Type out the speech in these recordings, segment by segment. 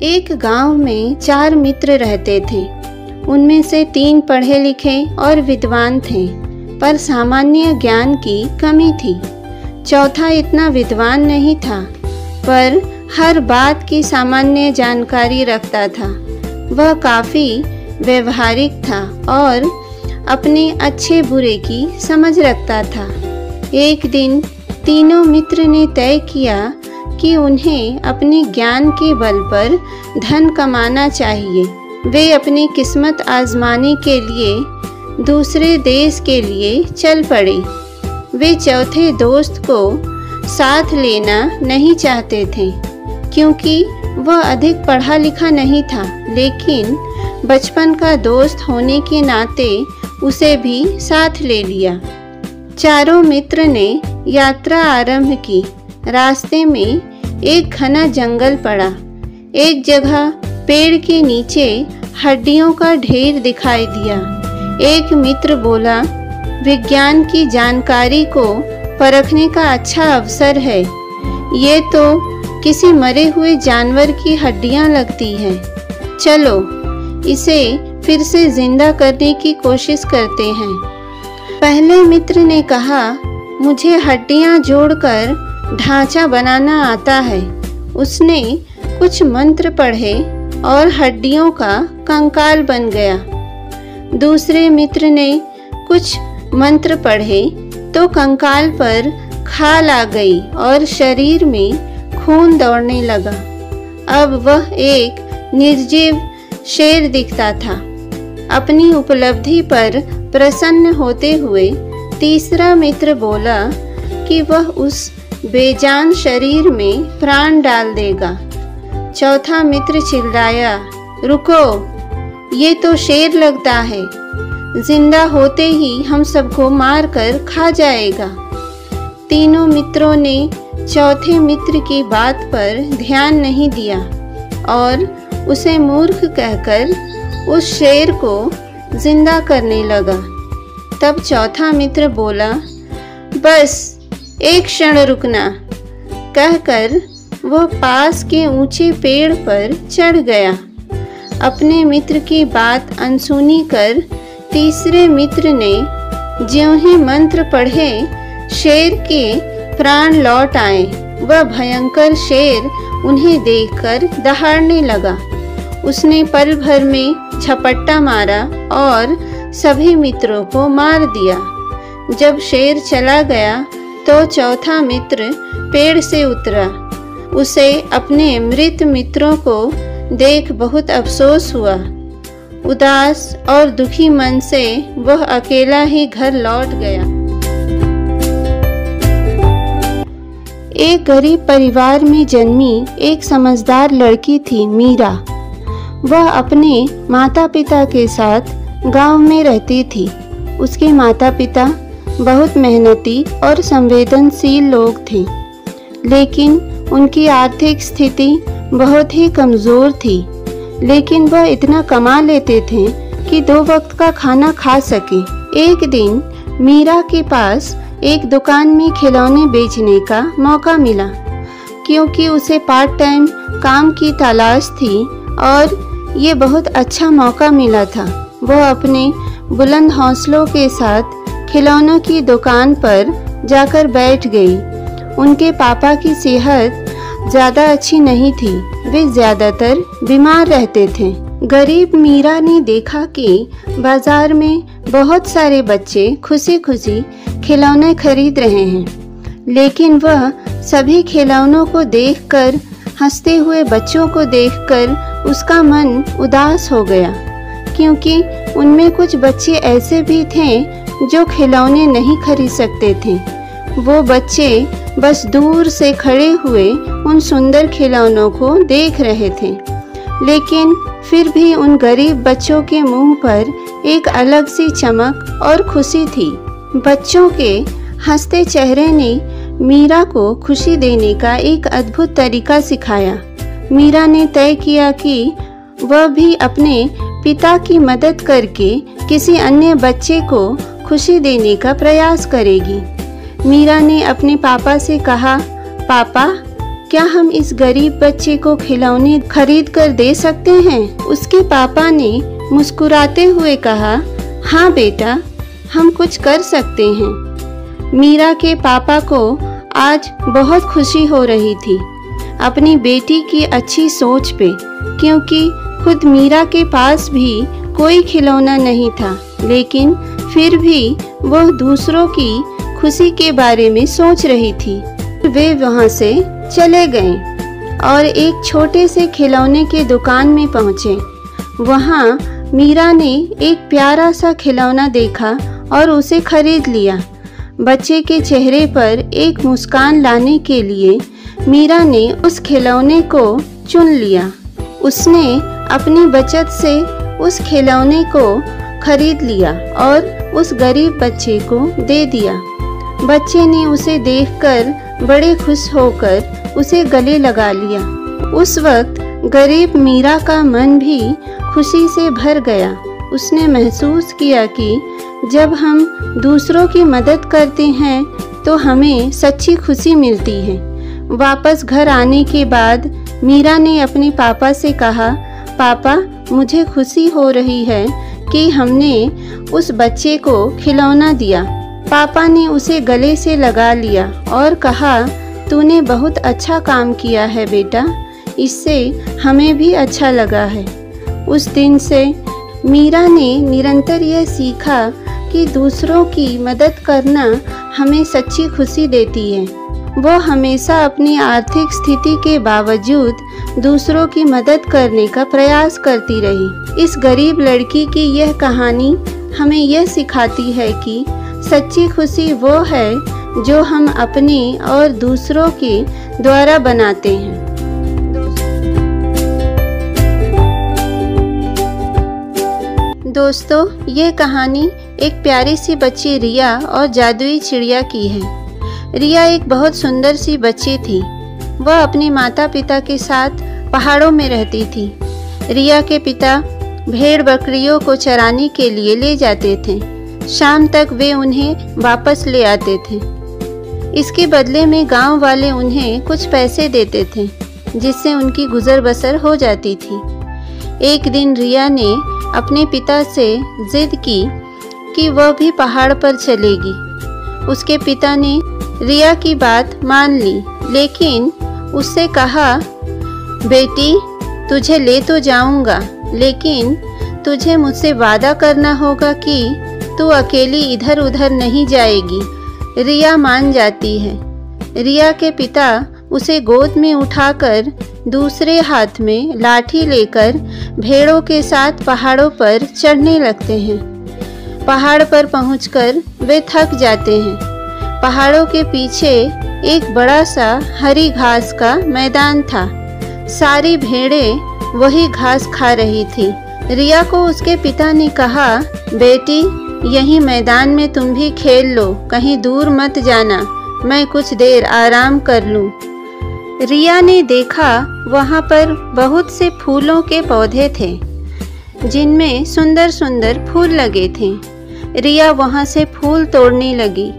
एक गांव में 4 मित्र रहते थे। उनमें से 3 पढ़े लिखे और विद्वान थे, पर सामान्य ज्ञान की कमी थी। चौथा इतना विद्वान नहीं था, पर हर बात की सामान्य जानकारी रखता था। वह काफ़ी व्यवहारिक था और अपने अच्छे बुरे की समझ रखता था। एक दिन तीनों मित्र ने तय किया कि उन्हें अपने ज्ञान के बल पर धन कमाना चाहिए। वे अपनी किस्मत आजमाने के लिए दूसरे देश के लिए चल पड़े। वे चौथे दोस्त को साथ लेना नहीं चाहते थे, क्योंकि वह अधिक पढ़ा लिखा नहीं था, लेकिन बचपन का दोस्त होने के नाते उसे भी साथ ले लिया। चारों मित्र ने यात्रा आरंभ की। रास्ते में एक घना जंगल पड़ा। एक जगह पेड़ के नीचे हड्डियों का ढेर दिखाई दिया। एक मित्र बोला, विज्ञान की जानकारी को परखने का अच्छा अवसर है। ये तो किसी मरे हुए जानवर की हड्डियां लगती हैं। चलो इसे फिर से जिंदा करने की कोशिश करते हैं। पहले मित्र ने कहा, मुझे हड्डियां जोड़कर ढांचा बनाना आता है। उसने कुछ मंत्र पढ़े और हड्डियों का कंकाल बन गया। दूसरे मित्र ने कुछ मंत्र पढ़े तो कंकाल पर खाल आ गई और शरीर में खून दौड़ने लगा। अब वह एक निर्जीव शेर दिखता था। अपनी उपलब्धि पर प्रसन्न होते हुए तीसरा मित्र बोला कि वह उस बेजान शरीर में प्राण डाल देगा। चौथा मित्र चिल्लाया, रुको, ये तो शेर लगता है। जिंदा होते ही हम सबको मार कर खा जाएगा। तीनों मित्रों ने चौथे मित्र की बात पर ध्यान नहीं दिया और उसे मूर्ख कहकर उस शेर को जिंदा करने लगा। तब चौथा मित्र बोला, बस एक क्षण रुकना, कहकर वह पास के ऊंचे पेड़ पर चढ़ गया। अपने मित्र की बात अनसुनी कर तीसरे मित्र ने ज्यों ही मंत्र पढ़े, शेर के प्राण लौट आए। वह भयंकर शेर उन्हें देखकर दहाड़ने लगा। उसने पल भर में झपट्टा मारा और सभी मित्रों को मार दिया। जब शेर चला गया तो चौथा मित्र पेड़ से उतरा। उसे अपने मृत मित्रों को देख बहुत अफसोस हुआ। उदास और दुखी मन से वह अकेला ही घर लौट गया। एक गरीब परिवार में जन्मी एक समझदार लड़की थी, मीरा। वह अपने माता पिता के साथ गांव में रहती थी। उसके माता पिता बहुत मेहनती और संवेदनशील लोग थे, लेकिन उनकी आर्थिक स्थिति बहुत ही कमज़ोर थी। लेकिन वह इतना कमा लेते थे कि 2 वक्त का खाना खा सके। एक दिन मीरा के पास एक दुकान में खिलौने बेचने का मौका मिला। क्योंकि उसे पार्ट टाइम काम की तलाश थी और ये बहुत अच्छा मौका मिला था, वह अपने बुलंद हौसलों के साथ खिलौनों की दुकान पर जाकर बैठ गई। उनके पापा की सेहत ज़्यादा अच्छी नहीं थी। वे ज़्यादातर बीमार रहते थे। गरीब मीरा ने देखा कि बाजार में बहुत सारे बच्चे खुशी खुशी खिलौने खरीद रहे हैं, लेकिन वह सभी खिलौनों को देखकर, हंसते हुए बच्चों को देखकर उसका मन उदास हो गया। क्योंकि उनमें कुछ बच्चे ऐसे भी थे जो खिलौने नहीं खरीद सकते थे। वो बच्चे बस दूर से खड़े हुए उन सुंदर खिलौनों को देख रहे थे, लेकिन फिर भी उन गरीब बच्चों के मुंह पर एक अलग सी चमक और खुशी थी। बच्चों के हंसते चेहरे ने मीरा को खुशी देने का एक अद्भुत तरीका सिखाया। मीरा ने तय किया कि वह भी अपने पिता की मदद करके किसी अन्य बच्चे को खुशी देने का प्रयास करेगी। मीरा ने अपने पापा से कहा, पापा, क्या हम इस गरीब बच्चे को खिलौने खरीद कर दे सकते हैं? उसके पापा ने मुस्कुराते हुए कहा, हाँ बेटा, हम कुछ कर सकते हैं। मीरा के पापा को आज बहुत खुशी हो रही थी अपनी बेटी की अच्छी सोच पे, क्योंकि खुद मीरा के पास भी कोई खिलौना नहीं था, लेकिन फिर भी वह दूसरों की खुशी के बारे में सोच रही थी। वे वहाँ से चले गए और एक छोटे से खिलौने के दुकान में पहुँचे। वहाँ मीरा ने एक प्यारा सा खिलौना देखा और उसे खरीद लिया। बच्चे के चेहरे पर एक मुस्कान लाने के लिए मीरा ने उस खिलौने को चुन लिया। उसने अपनी बचत से उस खिलौने को खरीद लिया और उस गरीब बच्चे को दे दिया। बच्चे ने उसे देखकर बड़े खुश होकर उसे गले लगा लिया। उस वक्त गरीब मीरा का मन भी खुशी से भर गया। उसने महसूस किया कि जब हम दूसरों की मदद करते हैं तो हमें सच्ची खुशी मिलती है। वापस घर आने के बाद मीरा ने अपने पापा से कहा, पापा, मुझे खुशी हो रही है कि हमने उस बच्चे को खिलौना दिया। पापा ने उसे गले से लगा लिया और कहा, तूने बहुत अच्छा काम किया है बेटा, इससे हमें भी अच्छा लगा है। उस दिन से मीरा ने निरंतर यह सीखा कि दूसरों की मदद करना हमें सच्ची खुशी देती है। वो हमेशा अपनी आर्थिक स्थिति के बावजूद दूसरों की मदद करने का प्रयास करती रही। इस गरीब लड़की की यह कहानी हमें यह सिखाती है कि सच्ची खुशी वो है जो हम अपने और दूसरों के द्वारा बनाते हैं। दोस्तों, यह कहानी एक प्यारी सी बच्ची रिया और जादुई चिड़िया की है। रिया एक बहुत सुंदर सी बच्ची थी। वह अपने माता पिता के साथ पहाड़ों में रहती थी। रिया के पिता भेड़ बकरियों को चराने के लिए ले जाते थे। शाम तक वे उन्हें वापस ले आते थे। इसके बदले में गांव वाले उन्हें कुछ पैसे देते थे, जिससे उनकी गुजर बसर हो जाती थी। एक दिन रिया ने अपने पिता से जिद की कि वह भी पहाड़ पर चलेगी। उसके पिता ने रिया की बात मान ली, लेकिन उससे कहा, बेटी, तुझे ले तो जाऊंगा, लेकिन तुझे मुझसे वादा करना होगा कि तू अकेली इधर उधर नहीं जाएगी। रिया मान जाती है। रिया के पिता उसे गोद में उठाकर दूसरे हाथ में लाठी लेकर भेड़ों के साथ पहाड़ों पर चढ़ने लगते हैं। पहाड़ पर पहुंचकर वे थक जाते हैं। पहाड़ों के पीछे एक बड़ा सा हरी घास का मैदान था। सारी भेड़ें वही घास खा रही थी। रिया को उसके पिता ने कहा, बेटी, यही मैदान में तुम भी खेल लो, कहीं दूर मत जाना, मैं कुछ देर आराम कर लूं। रिया ने देखा वहाँ पर बहुत से फूलों के पौधे थे, जिनमें सुंदर सुंदर फूल लगे थे। रिया वहाँ से फूल तोड़ने लगी।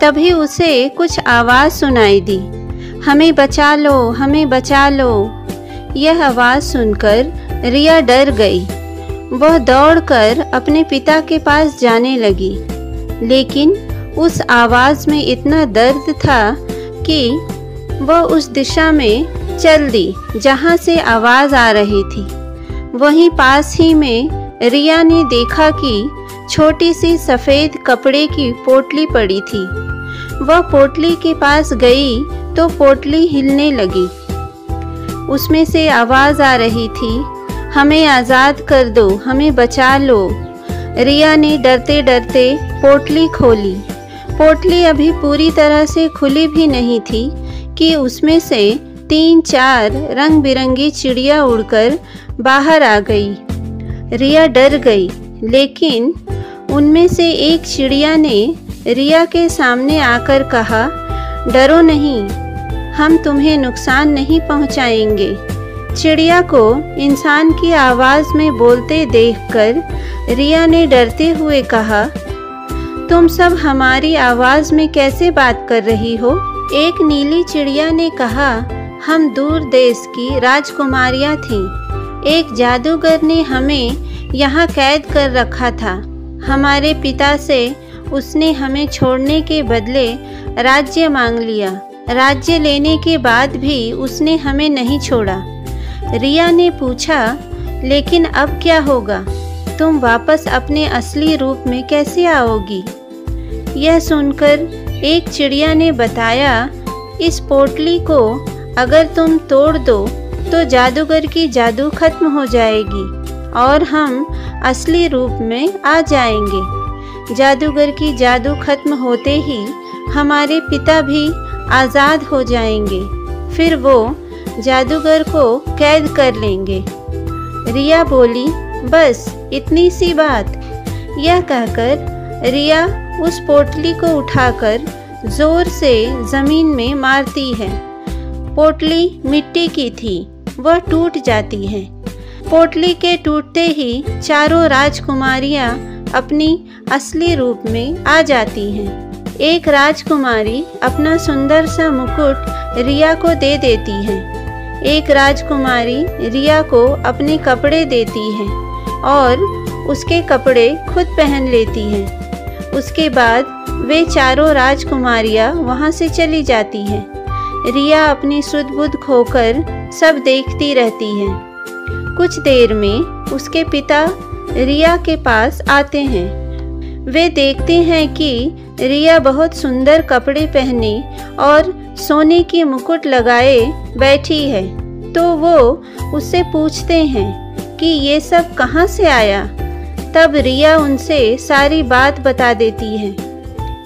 तभी उसे कुछ आवाज़ सुनाई दी, हमें बचा लो, हमें बचा लो। यह आवाज़ सुनकर रिया डर गई। वह दौड़कर अपने पिता के पास जाने लगी, लेकिन उस आवाज़ में इतना दर्द था कि वह उस दिशा में चल दी जहाँ से आवाज़ आ रही थी। वहीं पास ही में रिया ने देखा कि छोटी सी सफ़ेद कपड़े की पोटली पड़ी थी। वह पोटली के पास गई तो पोटली हिलने लगी। उसमें से आवाज़ आ रही थी, हमें आज़ाद कर दो, हमें बचा लो। रिया ने डरते डरते पोटली खोली। पोटली अभी पूरी तरह से खुली भी नहीं थी कि उसमें से 3-4 रंग बिरंगी चिड़िया उड़कर बाहर आ गई। रिया डर गई, लेकिन उनमें से एक चिड़िया ने रिया के सामने आकर कहा, डरो नहीं, हम तुम्हें नुकसान नहीं पहुंचाएंगे। चिड़िया को इंसान की आवाज़ में बोलते देखकर रिया ने डरते हुए कहा, तुम सब हमारी आवाज़ में कैसे बात कर रही हो? एक नीली चिड़िया ने कहा, हम दूर देश की राजकुमारियां थीं। एक जादूगर ने हमें यहाँ कैद कर रखा था। हमारे पिता से उसने हमें छोड़ने के बदले राज्य मांग लिया। राज्य लेने के बाद भी उसने हमें नहीं छोड़ा। रिया ने पूछा, लेकिन अब क्या होगा? तुम वापस अपने असली रूप में कैसे आओगी? यह सुनकर एक चिड़िया ने बताया, इस पोटली को अगर तुम तोड़ दो तो जादूगर की जादू खत्म हो जाएगी और हम असली रूप में आ जाएंगे। जादूगर की जादू खत्म होते ही हमारे पिता भी आज़ाद हो जाएंगे। फिर वो जादूगर को कैद कर लेंगे। रिया बोली, बस इतनी सी बात। यह कहकर रिया उस पोटली को उठाकर जोर से जमीन में मारती है। पोटली मिट्टी की थी, वह टूट जाती है। पोटली के टूटते ही चारों राजकुमारियां अपनी असली रूप में आ जाती हैं। एक राजकुमारी अपना सुंदर सा मुकुट रिया को दे देती है। एक राजकुमारी रिया को अपने कपड़े देती है और उसके कपड़े खुद पहन लेती हैं। उसके बाद वे चारों राजकुमारियां वहां से चली जाती हैं। रिया अपनी सुध बुध खोकर सब देखती रहती है। कुछ देर में उसके पिता रिया के पास आते हैं। वे देखते हैं कि रिया बहुत सुंदर कपड़े पहने और सोने की मुकुट लगाए बैठी है। तो वो उससे पूछते हैं कि ये सब कहाँ से आया? तब रिया उनसे सारी बात बता देती है।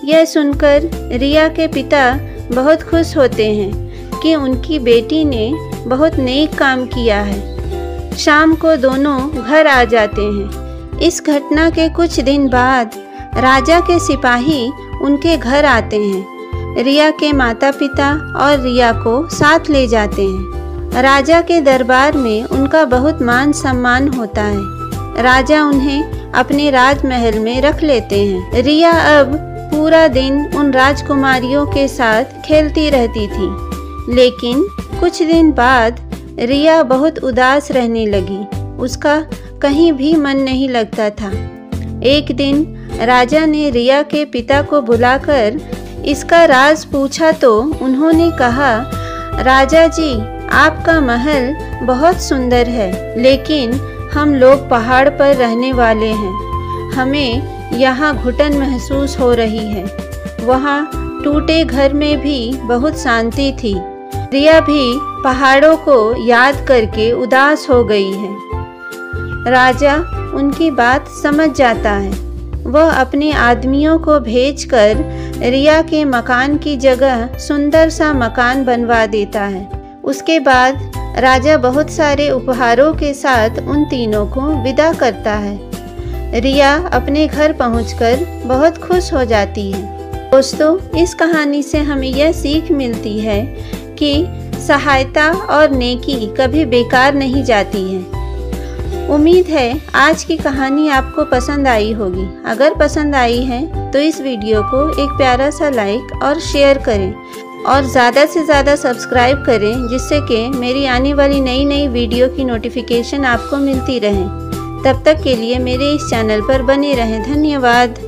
यह सुनकर रिया के पिता बहुत खुश होते हैं कि उनकी बेटी ने बहुत नेक काम किया है। शाम को दोनों घर आ जाते हैं। इस घटना के कुछ दिन बाद राजा के सिपाही उनके घर आते हैं। रिया के माता पिता और रिया को साथ ले जाते हैं। राजा के दरबार में उनका बहुत मान सम्मान होता है। राजा उन्हें अपने राजमहल में रख लेते हैं। रिया अब पूरा दिन उन राजकुमारियों के साथ खेलती रहती थी। लेकिन कुछ दिन बाद रिया बहुत उदास रहने लगी। उसका कहीं भी मन नहीं लगता था। एक दिन राजा ने रिया के पिता को बुलाकर इसका राज पूछा तो उन्होंने कहा, राजा जी, आपका महल बहुत सुंदर है, लेकिन हम लोग पहाड़ पर रहने वाले हैं। हमें यहाँ घुटन महसूस हो रही है। वहाँ टूटे घर में भी बहुत शांति थी। रिया भी पहाड़ों को याद करके उदास हो गई है। राजा उनकी बात समझ जाता है। वह अपने आदमियों को भेजकर रिया के मकान की जगह सुंदर सा मकान बनवा देता है। उसके बाद राजा बहुत सारे उपहारों के साथ उन तीनों को विदा करता है। रिया अपने घर पहुंचकर बहुत खुश हो जाती है। दोस्तों, इस कहानी से हमें यह सीख मिलती है कि सहायता और नेकी कभी बेकार नहीं जाती है। उम्मीद है आज की कहानी आपको पसंद आई होगी। अगर पसंद आई है तो इस वीडियो को एक प्यारा सा लाइक और शेयर करें और ज़्यादा से ज़्यादा सब्सक्राइब करें, जिससे कि मेरी आने वाली नई वीडियो की नोटिफिकेशन आपको मिलती रहे। तब तक के लिए मेरे इस चैनल पर बने रहें। धन्यवाद।